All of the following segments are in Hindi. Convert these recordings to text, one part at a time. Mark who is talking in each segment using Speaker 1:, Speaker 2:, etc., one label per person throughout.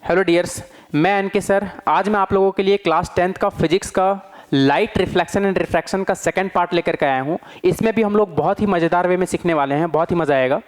Speaker 1: हेलो डियर्स, मैं एनके सर। आज मैं आप लोगों के लिए क्लास 10th का फिजिक्स का लाइट रिफ्लेक्शन एंड रिफ्रैक्शन का सेकंड पार्ट लेकर के आया हूँ। इसमें भी हम लोग बहुत ही मज़ेदार वे में सीखने वाले हैं, बहुत ही मज़ा आएगा।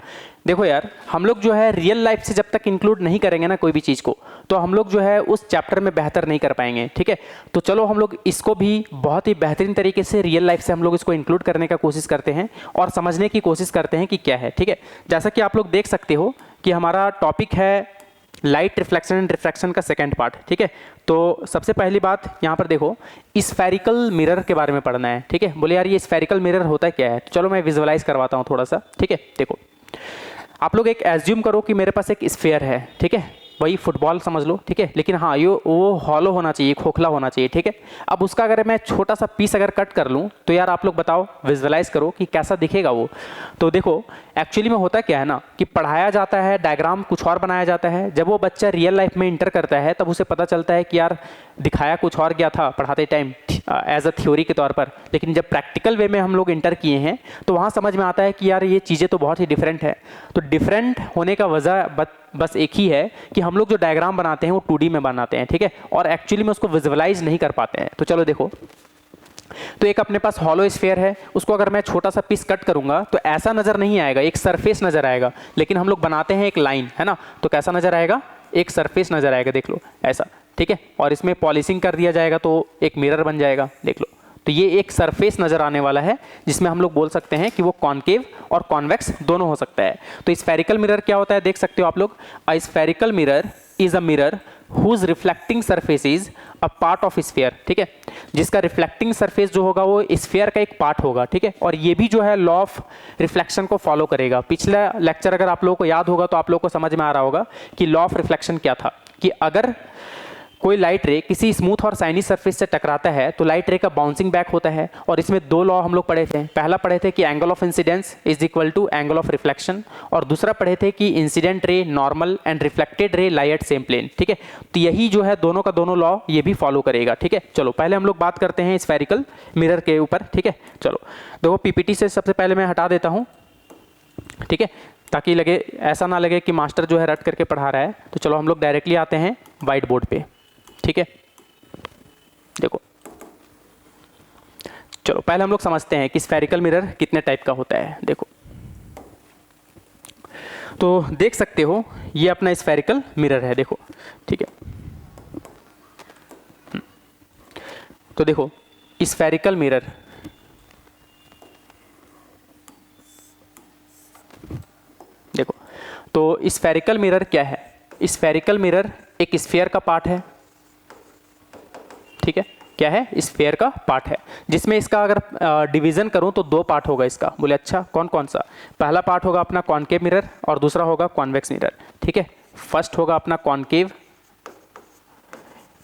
Speaker 1: देखो यार, हम लोग जो है रियल लाइफ से जब तक इंक्लूड नहीं करेंगे ना कोई भी चीज़ को, तो हम लोग जो है उस चैप्टर में बेहतर नहीं कर पाएंगे। ठीक है, तो चलो हम लोग इसको भी बहुत ही बेहतरीन तरीके से रियल लाइफ से हम लोग इसको इंक्लूड करने का कोशिश करते हैं और समझने की कोशिश करते हैं कि क्या है। ठीक है, जैसा कि आप लोग देख सकते हो कि हमारा टॉपिक है लाइट रिफ्लेक्शन एंड रिफ्रैक्शन का सेकंड पार्ट। ठीक है, तो सबसे पहली बात यहाँ पर देखो, स्फेरिकल मिरर के बारे में पढ़ना है। ठीक है, बोले यार ये स्फेरिकल मिरर होता है क्या है, तो चलो मैं विजुअलाइज करवाता हूँ थोड़ा सा। ठीक है, देखो आप लोग एक एज्यूम करो कि मेरे पास एक स्फेयर है। ठीक है, वही फुटबॉल समझ लो। ठीक है, लेकिन हाँ ये वो हॉलो होना चाहिए, खोखला होना चाहिए। ठीक है, अब उसका अगर मैं छोटा सा पीस अगर कट कर लूँ तो यार आप लोग बताओ, विजुअलाइज करो कि कैसा दिखेगा वो। तो देखो एक्चुअली में होता क्या है ना कि पढ़ाया जाता है, डायग्राम कुछ और बनाया जाता है। जब वो बच्चा रियल लाइफ में इंटर करता है तब उसे पता चलता है कि यार दिखाया कुछ और गया था पढ़ाते टाइम एज अ थ्योरी के तौर पर, लेकिन जब प्रैक्टिकल वे में हम लोग इंटर किए हैं तो वहाँ समझ में आता है कि यार ये चीज़ें तो बहुत ही डिफरेंट है। तो डिफरेंट होने का वजह बस एक ही है कि हम लोग जो डायग्राम बनाते हैं वो 2D में बनाते हैं। ठीक है, और एक्चुअली में उसको विजुअलाइज नहीं कर पाते हैं। तो चलो देखो, तो एक अपने पास हॉलो स्फीयर है, उसको अगर मैं छोटा सा पीस कट करूंगा तो ऐसा नजर नहीं आएगा, एक सरफेस नजर आएगा। लेकिन हम लोग बनाते हैं एक लाइन, है ना, तो कैसा नजर आएगा, एक सरफेस नजर आएगा। देख लो ऐसा। ठीक है, और इसमें पॉलिशिंग कर दिया जाएगा तो एक मिरर बन जाएगा। देख लो, तो ये एक सरफेस नजर आने वाला है जिसमें हम लोग बोल सकते हैं कि वो कॉनकेव और कॉन्वेक्स दोनों हो सकता है। तो स्फेरिकल मिरर क्या होता है देख सकते हो आप लोग। A spherical mirror is a mirror whose reflecting surface is a part of sphere. ठीक है, जिसका रिफ्लेक्टिंग सरफेस जो होगा वो स्फीयर का एक पार्ट होगा। ठीक है, और ये भी जो है लॉ ऑफ रिफ्लेक्शन को फॉलो करेगा। पिछला लेक्चर अगर आप लोगों को याद होगा तो आप लोगों को समझ में आ रहा होगा कि लॉ ऑफ रिफ्लेक्शन क्या था, कि अगर कोई लाइट रे किसी स्मूथ और साइनी सरफेस से टकराता है तो लाइट रे का बाउंसिंग बैक होता है। और इसमें दो लॉ हम लोग पढ़े थे। पहला पढ़े थे कि angle of incidence is equal to angle of reflection, और दूसरा पढ़े थे कि incident ray normal and reflected ray lie at same plane. ठीक है, तो यही जो है दोनों का दोनों लॉ ये भी फॉलो करेगा। ठीक है, चलो पहले हम लोग बात करते हैं स्फेरिकल मिरर के ऊपर। ठीक है, चलो देखो पीपीटी से सबसे पहले मैं हटा देता हूँ। ठीक है, ताकि लगे ऐसा ना लगे कि मास्टर जो है रट करके पढ़ा रहा है। तो चलो हम लोग डायरेक्टली आते हैं व्हाइट बोर्ड पे। ठीक है, देखो चलो पहले हम लोग समझते हैं कि स्फेरिकल मिरर कितने टाइप का होता है। देखो, तो देख सकते हो ये अपना स्फेरिकल मिरर है। देखो, ठीक है, तो देखो स्फेरिकल मिरर, देखो तो स्फेरिकल मिरर क्या है। स्फेरिकल मिरर एक स्फीयर का पार्ट है। ठीक है, क्या है, स्फीयर का पार्ट है, जिसमें इसका अगर डिवीजन करूं तो दो पार्ट होगा इसका। बोले अच्छा कौन कौन सा। पहला पार्ट होगा अपना कॉनकेव मिरर और दूसरा होगा कॉन्वेक्स मिरर। ठीक है, फर्स्ट होगा अपना कॉनकेव।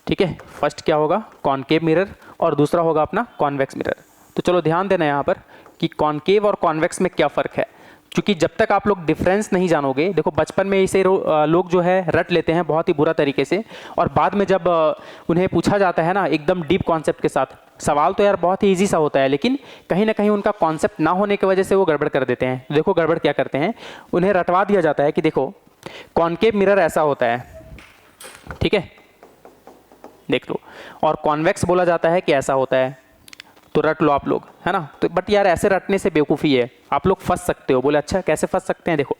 Speaker 1: ठीक है, फर्स्ट क्या होगा, कॉनकेव मिरर, और दूसरा होगा अपना कॉन्वेक्स मिरर। तो चलो ध्यान देना यहाँ पर कि कॉनकेव और कॉन्वेक्स में क्या फ़र्क है, क्योंकि जब तक आप लोग डिफरेंस नहीं जानोगे, देखो बचपन में इसे लोग जो है रट लेते हैं बहुत ही बुरा तरीके से, और बाद में जब उन्हें पूछा जाता है ना एकदम डीप कॉन्सेप्ट के साथ, सवाल तो यार बहुत ही ईजी सा होता है, लेकिन कहीं ना कहीं उनका कॉन्सेप्ट ना होने की वजह से वो गड़बड़ कर देते हैं। देखो गड़बड़ क्या करते हैं, उन्हें रटवा दिया जाता है कि देखो कॉनकेव मिरर ऐसा होता है। ठीक है, देख लो, और कॉन्वेक्स बोला जाता है कि ऐसा होता है, तो रट लो आप लोग, है ना। तो बट यार ऐसे रटने से बेवकूफ़ी है, आप लोग फंस सकते हो। बोले अच्छा कैसे फंस सकते हैं, देखो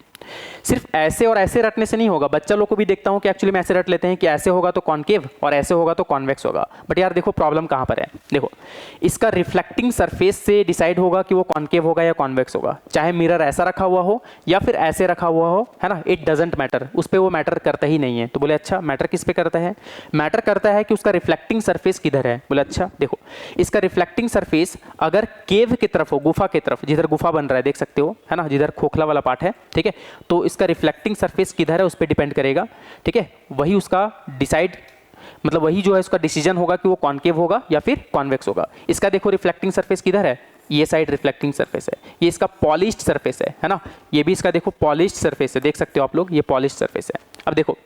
Speaker 1: सिर्फ ऐसे और ऐसे रटने से नहीं होगा। बच्चा लोग को भी देखता हूँ कि एक्चुअली में ऐसे रट लेते हैं कि ऐसे होगा तो कॉनकेव और ऐसे होगा तो कॉन्वेक्स होगा। बट यार देखो प्रॉब्लम कहाँ पर है, देखो इसका रिफ्लेक्टिंग सरफेस से डिसाइड होगा कि वो कॉनकेव होगा या कॉन्वेक्स होगा। चाहे मिरर ऐसा रखा हुआ हो या फिर ऐसे रखा हुआ हो, है ना, इट डजेंट मैटर, उस पर वो मैटर करता ही नहीं है। तो बोले अच्छा मैटर किस पे करता है, मैटर करता है कि उसका रिफ्लेक्टिंग सरफेस किधर है। बोले अच्छा देखो इसका रिफ्लेक्टिंग सरफेस अगर केव की तरफ हो, गुफा की तरफ, जिधर गुफा बन रहा है देख सकते हो, है ना, जिधर खोखला वाला पार्ट है। ठीक है, तो इसका रिफ्लेक्टिंग सरफेस किधर है उस पर डिपेंड करेगा। ठीक है, वही उसका डिसाइड, मतलब वही जो है उसका डिसीजन होगा कि वो कॉनकेव होगा या फिर कॉन्वेक्स होगा। इसका देखो रिफ्लेक्टिंग सरफेस किधर है, ये साइड रिफ्लेक्टिंग सरफेस है, ये इसका पॉलिश्ड सरफेस है ना, ये भी इसका देखो पॉलिश्ड सरफेस है, देख सकते हो आप लोग, ये पॉलिश्ड सरफेस है। अब देखो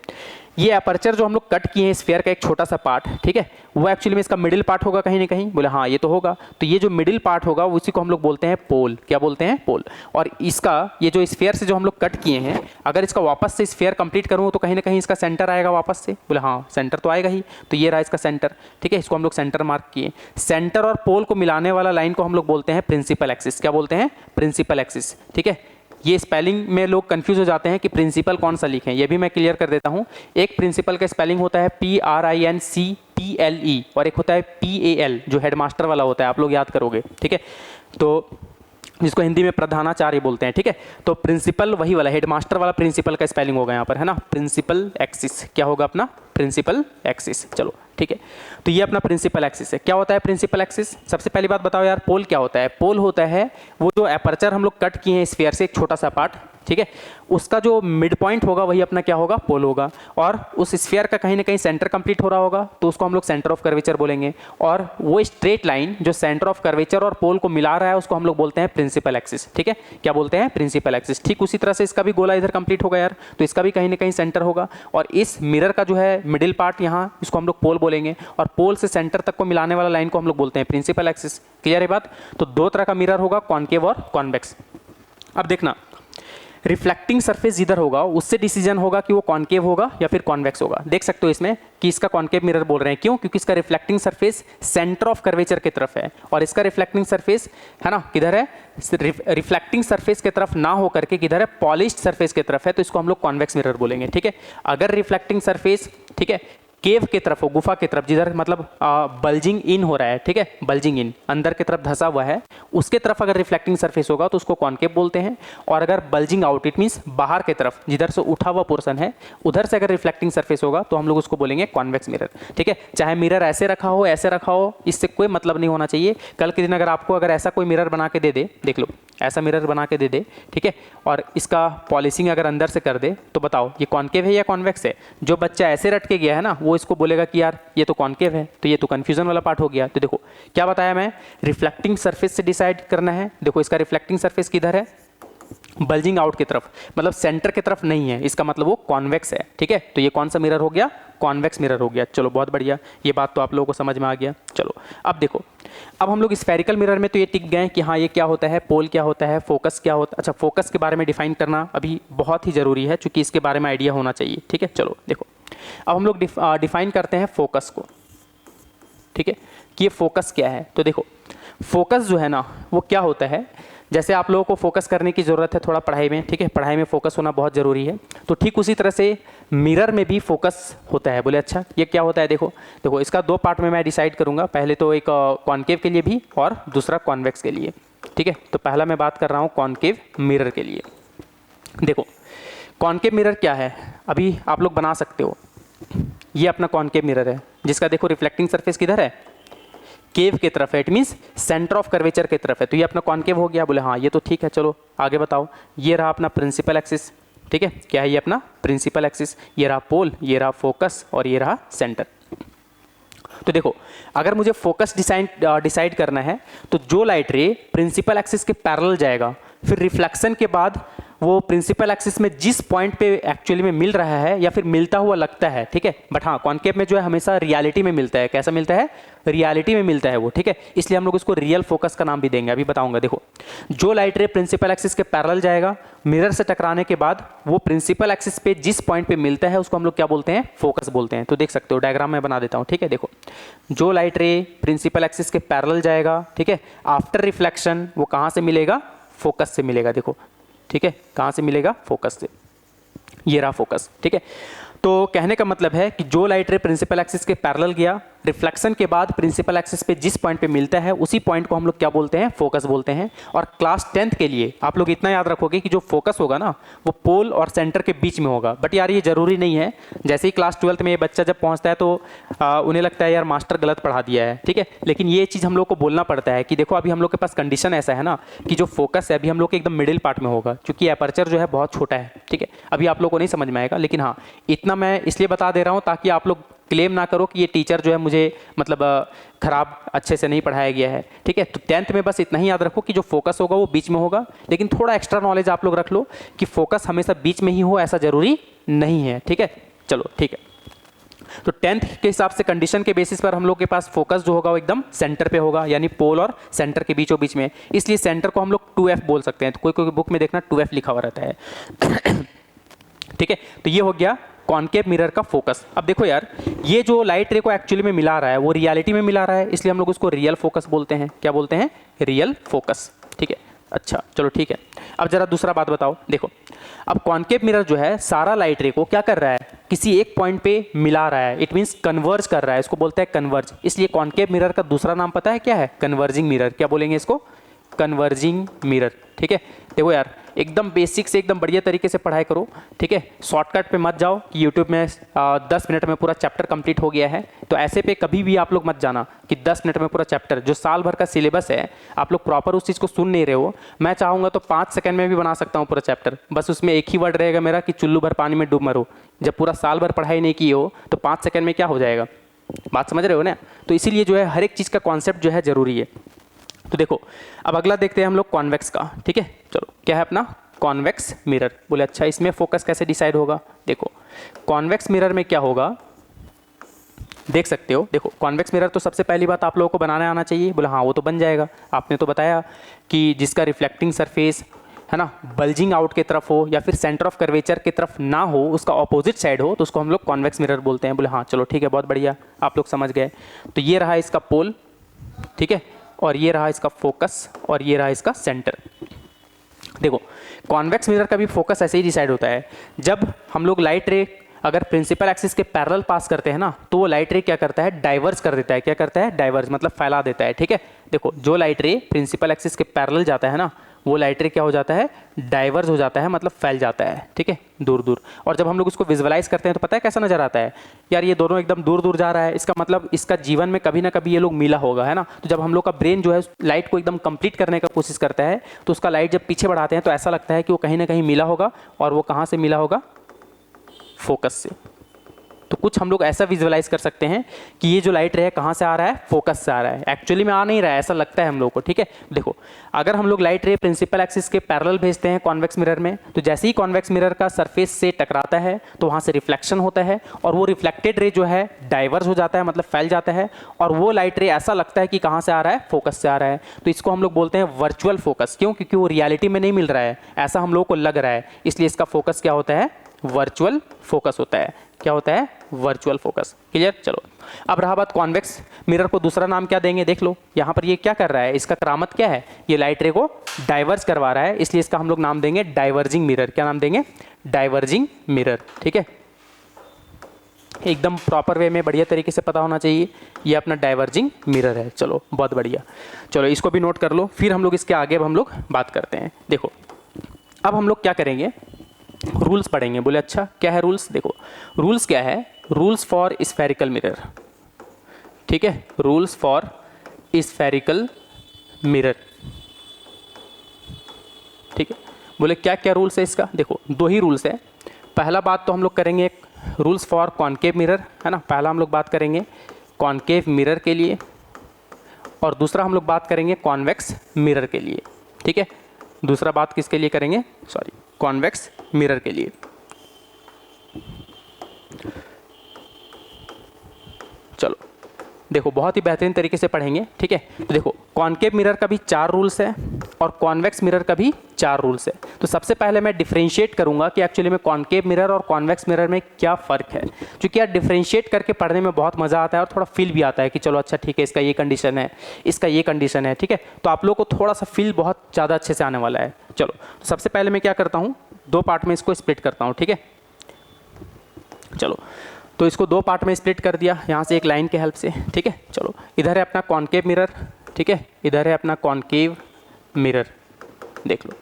Speaker 1: ये अपर्चर जो हम लोग कट किए हैं स्फीयर का एक छोटा सा पार्ट, ठीक है, वो एक्चुअली में इसका मिडिल पार्ट होगा कहीं ना कहीं, बोले हाँ ये तो होगा। तो ये जो मिडिल पार्ट होगा उसी को हम लोग बोलते हैं पोल। क्या बोलते हैं? पोल। और इसका ये जो स्फीयर से जो हम लोग कट किए हैं, अगर इसका वापस से स्फीयर कंप्लीट करूँ तो कहीं ना कहीं इसका सेंटर आएगा वापस से, बोले हाँ सेंटर तो आएगा ही। तो ये रहा इसका सेंटर, ठीक है, इसको हम लोग सेंटर मार्क किए। सेंटर और पोल को मिलाने वाला लाइन को हम लोग बोलते हैं प्रिंसिपल एक्सिस। क्या बोलते हैं? प्रिंसिपल एक्सिस, ठीक है। ये स्पेलिंग में लोग कंफ्यूज हो जाते हैं कि प्रिंसिपल कौन सा लिखें, ये भी मैं क्लियर कर देता हूँ। एक प्रिंसिपल का स्पेलिंग होता है PRINCPLE और एक होता है PAL जो हेडमास्टर वाला होता है, आप लोग याद करोगे, ठीक है। तो जिसको हिंदी में प्रधानाचार्य बोलते हैं, ठीक है। तो प्रिंसिपल वही वाला हेडमास्टर वाला प्रिंसिपल का स्पेलिंग होगा यहाँ पर, है ना, प्रिंसिपल एक्सिस। क्या होगा अपना? Principal axis. चलो ठीक है, तो ये अपना प्रिंसिपल एक्सिस है। क्या होता है प्रिंसिपल एक्सिस? सबसे पहली बात बताओ यार, पोल क्या होता है? पोल होता है वो जो एपर्चर हम लोग कट किए हैं स्फीयर से एक छोटा सा पार्ट, ठीक है, उसका जो मिड पॉइंट होगा वही अपना क्या होगा? पोल होगा। और उस स्फीयर का कहीं ना कहीं सेंटर कंप्लीट हो रहा होगा तो उसको हम लोग सेंटर ऑफ कर्वेचर बोलेंगे। और वो स्ट्रेट लाइन जो सेंटर ऑफ कर्वेचर और पोल को मिला रहा है उसको हम लोग बोलते हैं प्रिंसिपल एक्सिस, ठीक है। क्या बोलते हैं? Principal axis. ठीक उसी तरह से इसका भी गोला इधर कंप्लीट होगा यार, तो इसका भी कहीं ना कहीं सेंटर होगा। और इस मिरर का जो है मिडिल पार्ट यहाँ, इसको हम लोग पोल बोलेंगे। और पोल से सेंटर तक को मिलाने वाला लाइन को हम लोग बोलते हैं प्रिंसिपल एक्सिस। क्लियर है बात? तो दो तरह का मिरर होगा, कॉनकेव और कॉन्वेक्स। अब देखना, रिफ्लेक्टिंग सरफेस जिधर होगा उससे डिसीजन होगा कि वो कॉनकेव होगा या फिर कॉन्वेक्स होगा। देख सकते हो इसमें कि इसका कॉनकेव मिरर बोल रहे हैं, क्यों? क्योंकि इसका reflecting surface centre of curvature की तरफ है और इसका रिफ्लेक्टिंग सरफेस है ना किधर है? रिफ्लेक्टिंग सरफेस की तरफ ना हो करके किधर है? पॉलिश्ड सरफेस की तरफ है, तो इसको हम लोग कॉन्वेक्स मिरर बोलेंगे, ठीक है। अगर रिफ्लेक्टिंग सरफेस, ठीक है, केव की तरफ हो, गुफा की तरफ, जिधर मतलब बल्जिंग इन हो रहा है, ठीक है, बल्जिंग इन अंदर की तरफ धंसा हुआ है, उसके तरफ अगर रिफ्लेक्टिंग सरफेस होगा तो उसको कॉनकेव बोलते हैं। और अगर बल्जिंग आउट, इट मींस बाहर की तरफ जिधर से उठा हुआ पोर्शन है उधर से अगर रिफ्लेक्टिंग सरफेस होगा तो हम लोग उसको बोलेंगे कॉन्वेक्स मिरर, ठीक है। चाहे मिरर ऐसे रखा हो ऐसे रखा हो, इससे कोई मतलब नहीं होना चाहिए। कल के दिन अगर आपको अगर ऐसा कोई मिरर बना के दे दे, देख लो ऐसा मिरर बना के दे दे, ठीक है, और इसका पॉलिशिंग अगर अंदर से कर दे, तो बताओ ये कॉनकेव है या कॉन्वेक्स है? जो बच्चा ऐसे रट के गया है ना वो इसको बोलेगा कि यार ये तो कॉनकेव है, तो ये तो कंफ्यूजन वाला पार्ट हो गया। तो देखो क्या बताया मैं, रिफ्लेक्टिंग सरफेस से डिसाइड करना है। देखो इसका रिफ्लेक्टिंग सरफेस किधर है? बल्जिंग आउट की तरफ, मतलब सेंटर की तरफ नहीं है, इसका मतलब वो कॉन्वेक्स है, ठीक है। तो ये कौन सा मिरर हो गया? कॉन्वेक्स मिरर हो गया। चलो बहुत बढ़िया, ये बात तो आप लोगों को समझ में आ गया। चलो अब देखो, अब हम लोग स्फेरिकल मिरर में तो ये टिक गए कि हाँ ये क्या होता है, पोल क्या होता है, फोकस क्या होता है। अच्छा, फोकस के बारे में डिफाइन करना अभी बहुत ही ज़रूरी है क्योंकि इसके बारे में आइडिया होना चाहिए, ठीक है। चलो देखो, अब हम लोग डिफाइन करते हैं फोकस को, ठीक है, कि ये फोकस क्या है। तो देखो फोकस जो है ना वो क्या होता है, जैसे आप लोगों को फोकस करने की ज़रूरत है थोड़ा पढ़ाई में, ठीक है, पढ़ाई में फोकस होना बहुत ज़रूरी है, तो ठीक उसी तरह से मिरर में भी फोकस होता है। बोले अच्छा ये क्या होता है? देखो देखो इसका दो पार्ट में मैं डिसाइड करूँगा, पहले तो एक कॉनकेव के लिए भी और दूसरा कॉन्वेक्स के लिए, ठीक है। तो पहला मैं बात कर रहा हूँ कॉनकेव मिरर के लिए। देखो कॉनकेव मिरर क्या है, अभी आप लोग बना सकते हो। ये अपना कॉनकेव मिरर है जिसका देखो रिफ्लेक्टिंग सरफेस किधर है? केव की तरफ है, it means centre of curvature की तरफ है, तो ये अपना कॉनकेव हो गया। बोले हाँ ये तो ठीक है, चलो आगे बताओ। ये रहा अपना प्रिंसिपल एक्सिस, ठीक है, क्या है ये अपना प्रिंसिपल एक्सिस। ये रहा पोल, ये रहा फोकस और ये रहा सेंटर। तो देखो अगर मुझे फोकस डिसाइड करना है तो जो लाइट रे प्रिंसिपल एक्सिस के पैरेलल जाएगा, फिर रिफ्लेक्शन के बाद वो प्रिंसिपल एक्सिस में जिस पॉइंट पे एक्चुअली में मिल रहा है या फिर मिलता हुआ लगता है, ठीक है, बट हाँ कॉनकेव में जो है हमेशा रियलिटी में मिलता है। कैसा मिलता है? रियलिटी में मिलता है वो, ठीक है, इसलिए हम लोग उसको रियल फोकस का नाम भी देंगे, अभी बताऊंगा। देखो जो लाइट रे प्रिंसिपल एक्सिस के पैरेलल जाएगा, मिरर से टकराने के बाद वो प्रिंसिपल एक्सिस पे जिस पॉइंट पे मिलता है उसको हम लोग क्या बोलते हैं? फोकस बोलते हैं। तो देख सकते हो डायग्राम में बना देता हूँ, ठीक है। देखो जो लाइट रे प्रिंसिपल एक्सिस के पैरेलल जाएगा, ठीक है, आफ्टर रिफ्लेक्शन वो कहाँ से मिलेगा? फोकस से मिलेगा। देखो ठीक है, कहाँ से मिलेगा? फोकस से। ये रहा फोकस, ठीक है। तो कहने का मतलब है कि जो लाइट रे प्रिंसिपल एक्सिस के पैरेलल गया, रिफ्लेक्शन के बाद प्रिंसिपल एक्सिस पे जिस पॉइंट पे मिलता है उसी पॉइंट को हम लोग क्या बोलते हैं? फोकस बोलते हैं। और क्लास 10th के लिए आप लोग इतना याद रखोगे कि जो फोकस होगा ना वो पोल और सेंटर के बीच में होगा। बट यार ये जरूरी नहीं है, जैसे ही क्लास 12th में ये बच्चा जब पहुंचता है तो उन्हें लगता है यार मास्टर गलत पढ़ा दिया है, ठीक है, लेकिन ये चीज़ हम लोग को बोलना पड़ता है कि देखो अभी हम लोग के पास कंडीशन ऐसा है ना कि जो फोकस है अभी हम लोग के एकदम मिडिल पार्ट में होगा, क्योंकि एपर्चर जो है बहुत छोटा है, ठीक है। अभी आप लोग को नहीं समझ में आएगा, लेकिन हाँ इतना मैं इसलिए बता दे रहा हूँ ताकि आप लोग क्लेम ना करो कि ये टीचर जो है मुझे मतलब खराब अच्छे से नहीं पढ़ाया गया है, ठीक है। तो 10th में बस इतना ही याद रखो कि जो फोकस होगा वो बीच में होगा, लेकिन थोड़ा एक्स्ट्रा नॉलेज आप लोग रख लो कि फोकस हमेशा बीच में ही हो, ऐसा जरूरी नहीं है, ठीक है। चलो ठीक है। तो 10th के हिसाब से कंडीशन के बेसिस पर हम लोग के पास फोकस जो होगा वो एकदम सेंटर पे होगा, यानी पोल और सेंटर के बीचों बीच में, इसलिए सेंटर को हम लोग 2F बोल सकते हैं। तो कोई कोई बुक में देखना 2F लिखा हुआ रहता है ठीक है। तो ये हो गया कॉनकेव मिरर का फोकस। अब देखो यार, ये जो लाइट रे को एक्चुअली में मिला रहा है वो रियलिटी में मिला रहा है, इसलिए हम लोग उसको रियल फोकस बोलते हैं। क्या बोलते हैं? रियल फोकस, ठीक है। अच्छा चलो ठीक है। अब जरा दूसरा बात बताओ, देखो अब कॉनकेव मिरर जो है सारा लाइट रे को क्या कर रहा है, किसी एक पॉइंट पे मिला रहा है, इट मींस कन्वर्ज कर रहा है, इसको बोलते हैं कन्वर्ज। इसलिए कॉनकेव मिरर का दूसरा नाम पता है क्या है? Converging mirror. क्या बोलेंगे इसको? कन्वर्जिंग मिरर, ठीक है। देखो यार, एकदम बेसिक से एकदम बढ़िया तरीके से पढ़ाई करो, ठीक है। शॉर्टकट पे मत जाओ कि यूट्यूब में 10 मिनट में पूरा चैप्टर कंप्लीट हो गया है, तो ऐसे पे कभी भी आप लोग मत जाना कि 10 मिनट में पूरा चैप्टर, जो साल भर का सिलेबस है आप लोग प्रॉपर उस चीज़ को सुन नहीं रहे हो। मैं चाहूँगा तो 5 सेकंड में भी बना सकता हूँ पूरा चैप्टर, बस उसमें एक ही वर्ड रहेगा मेरा कि चुल्लू भर पानी में डूब मरो। जब पूरा साल भर पढ़ाई नहीं की हो तो 5 सेकंड में क्या हो जाएगा? बात समझ रहे हो ना? तो इसीलिए जो है हर एक चीज़ का कॉन्सेप्ट जो है ज़रूरी है। तो देखो अब अगला देखते हैं हम लोग कॉन्वेक्स का, ठीक है। चलो क्या है अपना? Convex mirror. बोले अच्छा इसमें फोकस कैसे डिसाइड होगा? देखो कॉन्वेक्स मिरर में क्या होगा, देख सकते हो। देखो कॉन्वेक्स मिरर तो सबसे पहली बात आप लोगों को बनाने आना चाहिए। बोले हाँ वो तो बन जाएगा, आपने तो बताया कि जिसका रिफ्लेक्टिंग सरफेस है ना बल्जिंग आउट की तरफ हो या फिर सेंटर ऑफ कर्वेचर की तरफ ना हो, उसका ऑपोजिट साइड हो, तो उसको हम लोग कॉन्वेक्स मिरर बोलते हैं। बोले हाँ चलो ठीक है, बहुत बढ़िया, आप लोग समझ गए। तो ये रहा इसका पोल, ठीक है, और ये रहा इसका फोकस, और ये रहा इसका सेंटर। देखो कॉन्वेक्स मिरर का भी फोकस ऐसे ही डिसाइड होता है, जब हम लोग लाइट रे अगर प्रिंसिपल एक्सिस के पैरेलल पास करते हैं ना, तो वो लाइट रे क्या करता है? डाइवर्स कर देता है। क्या करता है? डाइवर्स, मतलब फैला देता है, ठीक है। देखो जो लाइट रे प्रिंसिपल एक्सिस के पैरेलल जाता है ना, वो लाइट रे क्या हो जाता है? डाइवर्स हो जाता है, मतलब फैल जाता है, ठीक है, दूर दूर। और जब हम लोग इसको विजुअलाइज करते हैं तो पता है कैसा नजर आता है? यार ये दोनों एकदम दूर दूर जा रहा है, इसका मतलब इसका जीवन में कभी ना कभी ये लोग मिला होगा, है ना। तो जब हम लोग का ब्रेन जो है लाइट को एकदम कंप्लीट करने का कोशिश करता है, तो उसका लाइट जब पीछे बढ़ाते हैं तो ऐसा लगता है कि वो कहीं ना कहीं मिला होगा, और वो कहाँ से मिला होगा? फोकस से। तो कुछ हम लोग ऐसा विजुअलाइज कर सकते हैं कि ये जो लाइट रे है कहाँ से आ रहा है? फोकस से आ रहा है। एक्चुअली में आ नहीं रहा है, ऐसा लगता है हम लोग को, ठीक है। देखो अगर हम लोग लाइट रे प्रिंसिपल एक्सिस के पैरेलल भेजते हैं कॉन्वेक्स मिरर में, तो जैसे ही कॉन्वेक्स मिरर का सरफेस से टकराता है तो वहाँ से रिफ्लेक्शन होता है, और वो रिफ्लेक्टेड रे जो है डाइवर्स हो जाता है, मतलब फैल जाता है, और वो लाइट रे ऐसा लगता है कि कहाँ से आ रहा है? फोकस से आ रहा है। तो इसको हम लोग बोलते हैं वर्चुअल फोकस। क्यों? क्योंकि वो रियलिटी में नहीं मिल रहा है, ऐसा हम लोग को लग रहा है, इसलिए इसका फोकस क्या होता है? वर्चुअल फोकस होता है। क्या होता है? Virtual focus. क्लियर? चलो अब रहा बात कॉन्वेक्स मिरर को दूसरा नाम क्या देंगे? देख लो यहाँ पर ये क्या कर रहा है, इसका करामत क्या है? ये लाइट रे को डाइवर्स करवा रहा है, इसलिए इसका हम लोग नाम देंगे डाइवर्जिंग मिरर। क्या नाम देंगे? डाइवर्जिंग मिरर, ठीक है। एकदम प्रॉपर वे में बढ़िया तरीके से पता होना चाहिए, ये अपना डाइवर्जिंग मिरर है। चलो बहुत बढ़िया, चलो इसको भी नोट कर लो, फिर हम लोग इसके आगे अब हम लोग बात करते हैं। देखो अब हम लोग क्या करेंगे? रूल्स पढ़ेंगे। बोले अच्छा क्या है रूल्स? देखो रूल्स क्या है? रूल्स फॉर स्फेरिकल मिरर, ठीक है, रूल्स फॉर स्फेरिकल मिरर, ठीक है। बोले क्या क्या रूल्स है इसका? देखो दो ही रूल्स है। पहला बात तो हम लोग करेंगे रूल्स फॉर कॉनकेव मिरर, है ना, पहला हम लोग बात करेंगे कॉनकेव मिरर के लिए, और दूसरा हम लोग बात करेंगे कॉन्वेक्स मिरर के लिए, ठीक है। दूसरा बात किसके लिए करेंगे? सॉरी, कॉन्वेक्स मिरर के लिए। चलो देखो बहुत ही बेहतरीन तरीके से पढ़ेंगे, ठीक है। तो देखो कॉनकेव मिरर का भी 4 रूल्स है और कॉन्वेक्स मिरर का भी 4 रूल्स है। तो सबसे पहले मैं डिफरेंशिएट करूंगा कि एक्चुअली में कॉनकेव मिरर और कॉन्वेक्स मिरर में क्या फ़र्क है, क्योंकि यार डिफरेंशिएट करके पढ़ने में बहुत मज़ा आता है और थोड़ा फील भी आता है कि चलो अच्छा ठीक है, इसका ये कंडीशन है, इसका ये कंडीशन है, ठीक है। तो आप लोग को थोड़ा सा फील बहुत ज़्यादा अच्छे से आने वाला है। चलो तो सबसे पहले मैं क्या करता हूँ, 2 पार्ट में इसको स्प्लिट करता हूँ, ठीक है। चलो तो इसको 2 पार्ट में स्प्लिट कर दिया यहाँ से एक लाइन के हेल्प से, ठीक है। चलो इधर है अपना कॉनकेव मिरर, ठीक है, इधर है अपना कॉनकेव मिरर, देख लो,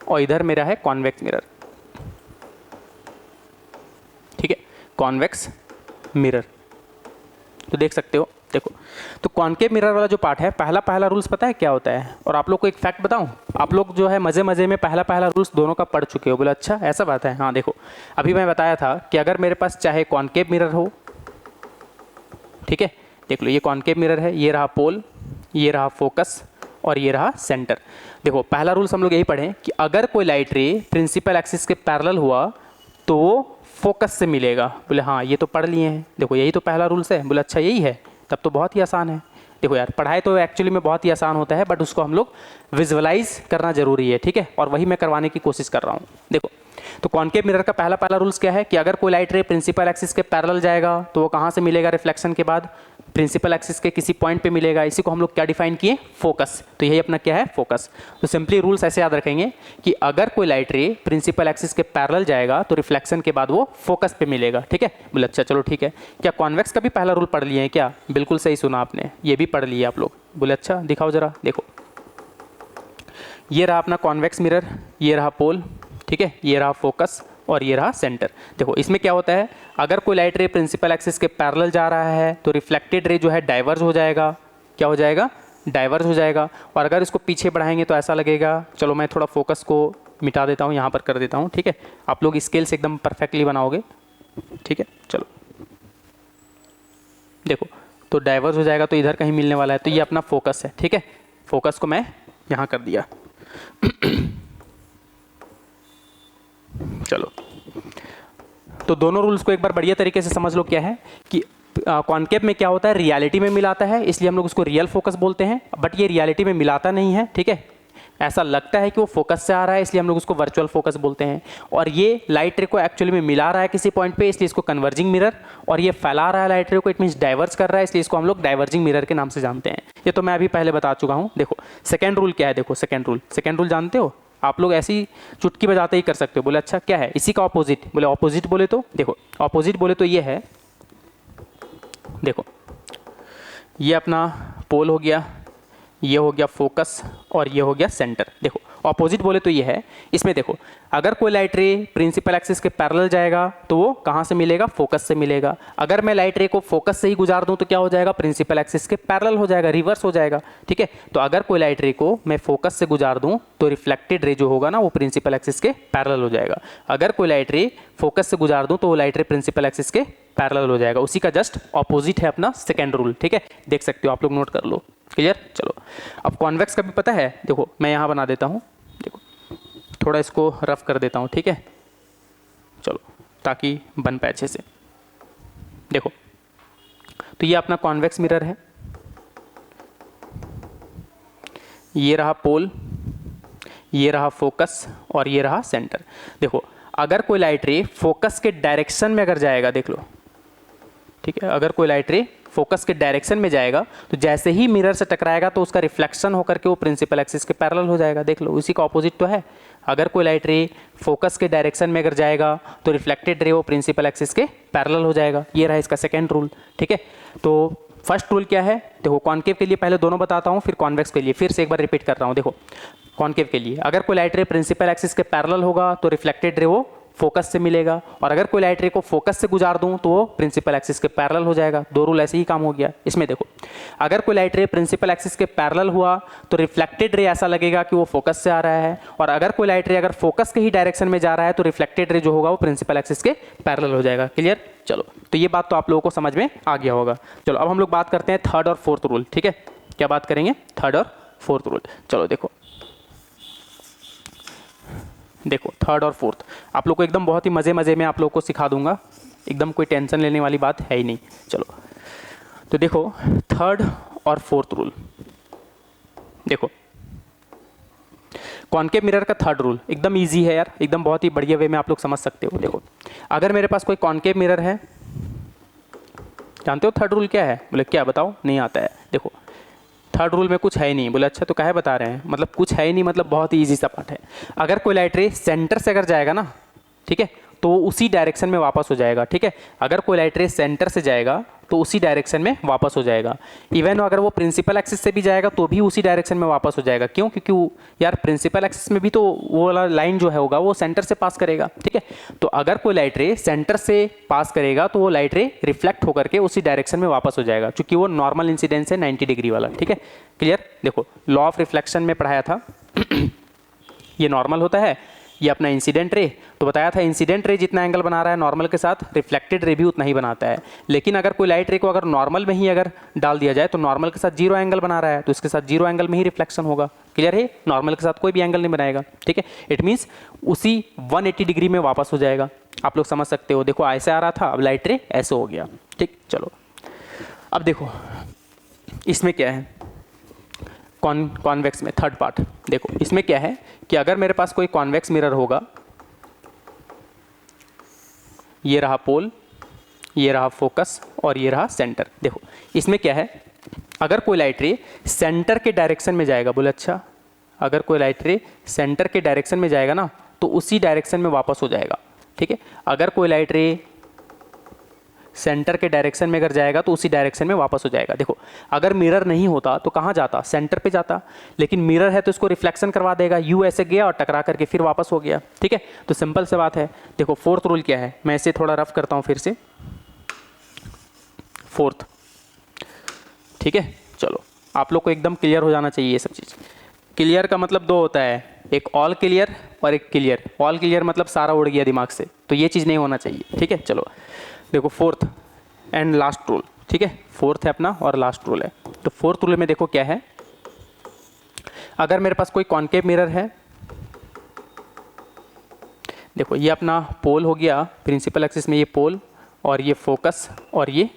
Speaker 1: और इधर मेरा है कॉन्वेक्स मिरर, ठीक है, कॉन्वेक्स मिरर। तो देख सकते हो, देखो तो कॉनकेव मिरर वाला जो पार्ट है, पहला रूल्स पता है क्या होता है? और आप लोग को एक फैक्ट बताऊं, आप लोग जो है मज़े मज़े में पहला रूल्स दोनों का पढ़ चुके हो। बोला अच्छा ऐसा बात है? हाँ देखो अभी मैं बताया था कि अगर मेरे पास चाहे कॉनकेव मिरर हो ठीक है, देख लो ये कॉनकेव मिरर है, ये रहा पोल, ये रहा फोकस और ये रहा सेंटर। देखो पहला रूल्स हम लोग यही पढ़े कि अगर कोई लाइट रे प्रिंसिपल एक्सिस के पैरेलल हुआ तो वो फोकस से मिलेगा। बोले हाँ ये तो पढ़ लिए हैं, देखो यही तो पहला रूल्स है। बोले अच्छा यही है, तब तो बहुत ही आसान है। देखो यार पढ़ाई तो एक्चुअली में बहुत ही आसान होता है, बट उसको हम लोग विजुअलाइज करना जरूरी है, ठीक है, और वही मैं करवाने की कोशिश कर रहा हूँ। देखो तो कॉनकेव मिरर का पहला रूल्स क्या है कि अगर कोई लाइट रे प्रिंसिपल एक्सिस के पैरेलल जाएगा तो वो कहाँ से मिलेगा रिफ्लेक्शन के बाद, प्रिंसिपल एक्सिस के किसी पॉइंट पे मिलेगा। इसी को हम लोग क्या डिफाइन किए, फोकस। तो यही अपना क्या है, फोकस। तो सिंपली रूल्स ऐसे याद रखेंगे कि अगर कोई लाइट रे प्रिंसिपल एक्सिस के पैरेलल जाएगा तो रिफ्लेक्शन के बाद वो फोकस पे मिलेगा, ठीक है। बोले अच्छा चलो ठीक है, क्या कॉन्वेक्स का भी पहला रूल पढ़ लिए हैं क्या? बिल्कुल सही सुना आपने, ये भी पढ़ लिया आप लोग। बोले अच्छा दिखाओ जरा, देखो ये रहा अपना कॉन्वेक्स मिरर, ये रहा पोल, ठीक है, ये रहा फोकस और ये रहा सेंटर। देखो इसमें क्या होता है, अगर कोई लाइट रे प्रिंसिपल एक्सिस के पैरेलल जा रहा है तो रिफ्लेक्टेड रे जो है डाइवर्ज हो जाएगा। क्या हो जाएगा, डाइवर्ज हो जाएगा। और अगर इसको पीछे बढ़ाएंगे तो ऐसा लगेगा, चलो मैं थोड़ा फोकस को मिटा देता हूँ, यहाँ पर कर देता हूँ, ठीक है, आप लोग स्केल से एकदम परफेक्टली बनाओगे, ठीक है। चलो देखो तो डाइवर्ज हो जाएगा तो इधर कहीं मिलने वाला है, तो ये अपना फोकस है, ठीक है। फोकस को मैं यहाँ कर दिया। चलो तो दोनों रूल्स को एक बार बढ़िया तरीके से समझ लो। क्या है कि कॉनकेव में क्या होता है, रियलिटी में मिलाता है, इसलिए हम लोग उसको रियल फोकस बोलते हैं, बट ये रियलिटी में मिलाता नहीं है, ठीक है। ऐसा लगता है कि वो फोकस से आ रहा है, इसलिए हम लोग उसको वर्चुअल फोकस बोलते हैं। और ये लाइट रे को एक्चुअली में मिला रहा है किसी पॉइंट पे, इसलिए इसको कन्वर्जिंग मिरर। और ये फैला रहा है लाइट रे को, इट मीन्स डाइवर्ज कर रहा है, इसलिए इसको हम लोग डाइवर्जिंग मिरर के नाम से जानते हैं। ये तो मैं अभी पहले बता चुका हूँ। देखो सेकेंड रूल क्या है, देखो सेकेंड रूल जानते हो आप लोग, ऐसी चुटकी बजाते ही कर सकते हो। बोले अच्छा क्या है, इसी का ऑपोजिट। बोले ऑपोजिट बोले तो देखो, ऑपोजिट बोले तो ये है, देखो ये अपना पोल हो गया, ये हो गया फोकस और ये हो गया सेंटर। देखो ऑपोजिट बोले तो ये है। इसमें देखो अगर कोई लाइट रे प्रिंसिपल एक्सिस के पैरेलल जाएगा तो वो कहाँ से मिलेगा, फोकस से मिलेगा। अगर मैं लाइट रे को फोकस से ही गुजार दूं तो क्या हो जाएगा, प्रिंसिपल एक्सिस के पैरेलल हो जाएगा, रिवर्स हो जाएगा, ठीक है। तो अगर कोई लाइट रे को मैं फोकस से गुजार दूं तो रिफ्लेक्टेड रे जो होगा ना वो प्रिंसिपल एक्सिस के पैरेलल हो जाएगा। अगर कोई लाइट रे फोकस से गुजार दूं तो वो लाइट रे प्रिंसिपल एक्सिस के पैरेलल हो जाएगा। उसी का जस्ट ऑपोजिट है अपना सेकेंड रूल, ठीक है। देख सकते हो आप लोग, नोट कर लो, क्लियर। चलो अब कॉन्वेक्स का भी पता है, देखो मैं यहाँ बना देता हूँ, देखो थोड़ा इसको रफ कर देता हूँ, ठीक है। चलो ताकि बन पाए अच्छे से। देखो तो ये अपना कॉन्वेक्स मिरर है, ये रहा पोल, ये रहा फोकस और ये रहा सेंटर। देखो अगर कोई लाइट रे फोकस के डायरेक्शन में अगर जाएगा, देख लो, ठीक है, अगर कोई लाइट रे फोकस के डायरेक्शन में जाएगा तो जैसे ही मिरर से टकराएगा तो उसका रिफ्लेक्शन होकर के वो प्रिंसिपल एक्सिस के पैरेलल हो जाएगा। देख लो उसी का ऑपोजिट तो है। अगर कोई लाइट रे फोकस के डायरेक्शन में अगर जाएगा तो रिफ्लेक्टेड रे वो प्रिंसिपल एक्सिस के पैरेलल हो जाएगा। ये रहा इसका सेकेंड रूल, ठीक है। तो फर्स्ट रूल क्या है, देखो कॉनकेव के लिए पहले दोनों बताता हूँ, फिर कॉन्वेक्स के लिए फिर से एक बार रिपीट कर रहा हूँ। देखो कॉनकेव के लिए अगर कोई लाइट रे प्रिंसिपल एक्सिस के पैरेलल होगा तो रिफ्लेक्टेड रे वो फोकस से मिलेगा, और अगर कोई लाइट रे को फोकस से गुजार दूं तो वो प्रिंसिपल एक्सिस के पैरेलल हो जाएगा। दो रूल ऐसे ही काम हो गया। इसमें देखो अगर कोई लाइट रे प्रिंसिपल एक्सिस के पैरेलल हुआ तो रिफ्लेक्टेड रे ऐसा लगेगा कि वो फोकस से आ रहा है, और अगर कोई लाइट रे अगर फोकस के ही डायरेक्शन में जा रहा है तो रिफ्लेक्टेड रे जो होगा वो प्रिंसिपल एक्सिस के पैरेलल हो जाएगा। क्लियर। चलो तो ये बात तो आप लोगों को समझ में आ गया होगा। चलो अब हम लोग बात करते हैं थर्ड और फोर्थ रूल, ठीक है। क्या बात करेंगे, थर्ड और फोर्थ रूल। चलो देखो थर्ड और फोर्थ आप लोग को एकदम बहुत ही मज़े में आप लोग को सिखा दूंगा, एकदम कोई टेंशन लेने वाली बात है ही नहीं। चलो तो देखो थर्ड और फोर्थ रूल। देखो कॉनकेव मिरर का थर्ड रूल एकदम इजी है यार, एकदम बहुत ही बढ़िया वे में आप लोग समझ सकते हो। देखो अगर मेरे पास कोई कॉनकेव मिरर है, जानते हो थर्ड रूल क्या है? बोले क्या बताओ, नहीं आता है। देखो थर्ड रूल में कुछ है ही नहीं। बोले अच्छा तो काहे बता रहे हैं, मतलब कुछ है ही नहीं, मतलब बहुत ही ईजी सा पार्ट है। अगर कोई लाइट रे सेंटर से अगर जाएगा ना, ठीक है, तो उसी डायरेक्शन में वापस हो जाएगा, ठीक है। अगर कोई लाइट रे सेंटर से जाएगा तो उसी डायरेक्शन में वापस हो जाएगा। इवन अगर वो प्रिंसिपल एक्सिस से भी जाएगा तो भी उसी डायरेक्शन में वापस हो जाएगा। क्यों? क्योंकि यार प्रिंसिपल एक्सिस में भी तो वो वाला लाइन जो है होगा वो सेंटर से पास करेगा, ठीक है। तो अगर कोई लाइट रे सेंटर से पास करेगा तो वो लाइट रे रिफ्लेक्ट होकर के उसी डायरेक्शन में वापस हो जाएगा, क्योंकि वो नॉर्मल इंसिडेंस है 90 डिग्री वाला, ठीक है। क्लियर। देखो लॉ ऑफ रिफ्लेक्शन में पढ़ाया था ये नॉर्मल होता है, ये अपना इंसिडेंट रे, तो बताया था इंसिडेंट रे जितना एंगल बना रहा है नॉर्मल के साथ, रिफ्लेक्टेड रे भी उतना ही बनाता है। लेकिन अगर कोई लाइट रे को अगर नॉर्मल में ही अगर डाल दिया जाए तो नॉर्मल के साथ जीरो एंगल बना रहा है, तो इसके साथ जीरो एंगल में ही रिफ्लेक्शन होगा। क्लियर है? नॉर्मल के साथ कोई भी एंगल नहीं बनाएगा। ठीक है, इट मीन्स उसी 180 डिग्री में वापस हो जाएगा। आप लोग समझ सकते हो। देखो ऐसे आ रहा था, अब लाइट रे ऐसे हो गया। ठीक, चलो अब देखो इसमें क्या है, कॉन्वेक्स में थर्ड पार्ट। देखो इसमें क्या है कि अगर मेरे पास कोई कॉन्वेक्स मिरर होगा, ये रहा पोल, ये रहा फोकस और ये रहा सेंटर। देखो इसमें क्या है, अगर कोई लाइट रे सेंटर के डायरेक्शन में जाएगा, बोले अच्छा, अगर कोई लाइट रे सेंटर के डायरेक्शन में जाएगा ना तो उसी डायरेक्शन में वापस हो जाएगा। ठीक है, अगर कोई लाइट रे सेंटर के डायरेक्शन में अगर जाएगा तो उसी डायरेक्शन में वापस हो जाएगा। देखो अगर मिरर नहीं होता तो कहाँ जाता, सेंटर पे जाता, लेकिन मिरर है तो इसको रिफ्लेक्शन करवा देगा, यू ऐसे गया और टकरा करके फिर वापस हो गया। ठीक है, तो सिंपल से बात है। देखो फोर्थ रूल क्या है, मैं इसे थोड़ा रफ करता हूँ फिर से। फोर्थ, ठीक है, चलो आप लोग को एकदम क्लियर हो जाना चाहिए ये सब चीज़। क्लियर का मतलब दो होता है, एक ऑल क्लियर और एक क्लियर। ऑल क्लियर मतलब सारा उड़ गया दिमाग से, तो ये चीज़ नहीं होना चाहिए। ठीक है, चलो देखो फोर्थ एंड लास्ट रूल। ठीक है, फोर्थ है अपना और लास्ट रूल है। तो फोर्थ रूल में देखो क्या है, अगर मेरे पास कोई कॉन्केव मिरर है, देखो ये अपना पोल हो गया, प्रिंसिपल एक्सिस में ये पोल और ये फोकस और ये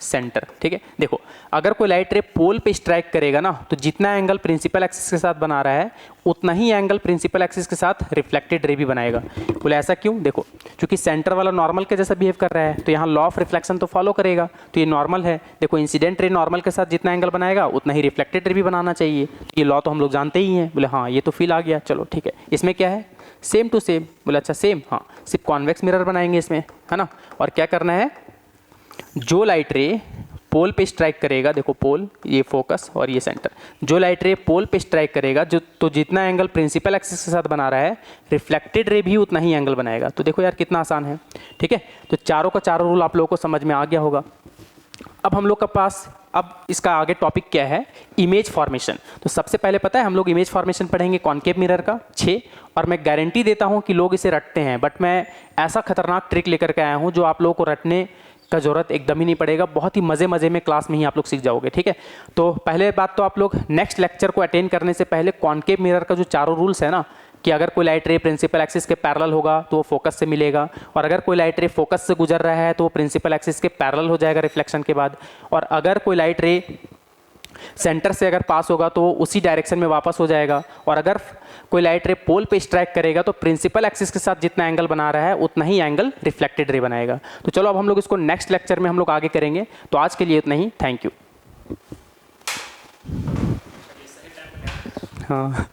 Speaker 1: सेंटर। ठीक है, देखो अगर कोई लाइट रे पोल पे स्ट्राइक करेगा ना तो जितना एंगल प्रिंसिपल एक्सिस के साथ बना रहा है उतना ही एंगल प्रिंसिपल एक्सिस के साथ रिफ्लेक्टेड रे भी बनाएगा। बोले ऐसा क्यों? देखो क्योंकि सेंटर वाला नॉर्मल के जैसा बिहेव कर रहा है तो यहाँ लॉ ऑफ रिफ्लेक्शन तो फॉलो करेगा, तो ये नॉर्मल है। देखो इंसिडेंट रे नॉर्मल के साथ जितना एंगल बनाएगा उतना ही रिफ्लेक्टेड रे भी बनाना चाहिए, ये लॉ तो हम लोग जानते ही हैं। बोले हाँ ये तो फील आ गया, चलो ठीक है। इसमें क्या है, सेम टू सेम। बोले अच्छा सेम, हाँ सिर्फ कॉन्वेक्स मिरर बनाएंगे इसमें, है ना। और क्या करना है, जो लाइट रे पोल पे स्ट्राइक करेगा, देखो पोल, ये फोकस और ये सेंटर, जो लाइट रे पोल पे स्ट्राइक करेगा जो तो जितना एंगल प्रिंसिपल एक्सिस के साथ बना रहा है रिफ्लेक्टेड रे भी उतना ही एंगल बनाएगा। तो देखो यार कितना आसान है। ठीक है, तो चारों का चारों रूल आप लोगों को समझ में आ गया होगा। अब हम लोग के पास अब इसका आगे टॉपिक क्या है, इमेज फॉर्मेशन। तो सबसे पहले पता है हम लोग इमेज फॉर्मेशन पढ़ेंगे कॉन्केव मिरर का 6, और मैं गारंटी देता हूँ कि लोग इसे रटते हैं, बट मैं ऐसा खतरनाक ट्रिक लेकर के आया हूँ जो आप लोगों को रटने का जरूरत एकदम ही नहीं पड़ेगा, बहुत ही मज़े में क्लास में ही आप लोग सीख जाओगे। ठीक है, तो पहले बात तो आप लोग नेक्स्ट लेक्चर को अटेंड करने से पहले कॉन्केव मिरर का जो चारों रूल्स है ना, कि अगर कोई लाइट रे प्रिंसिपल एक्सिस के पैरेलल होगा तो वो फोकस से मिलेगा, और अगर कोई लाइट रे फोकस से गुजर रहा है तो वो प्रिंसिपल एक्सिस के पैरेलल हो जाएगा रिफ्लेक्शन के बाद, और अगर कोई लाइट रे सेंटर से अगर पास होगा तो उसी डायरेक्शन में वापस हो जाएगा, और अगर कोई लाइट रे पोल पे स्ट्राइक करेगा तो प्रिंसिपल एक्सिस के साथ जितना एंगल बना रहा है उतना ही एंगल रिफ्लेक्टेड रे बनाएगा। तो चलो अब हम लोग इसको नेक्स्ट लेक्चर में हम लोग आगे करेंगे। तो आज के लिए इतना ही, थैंक यू। हाँ।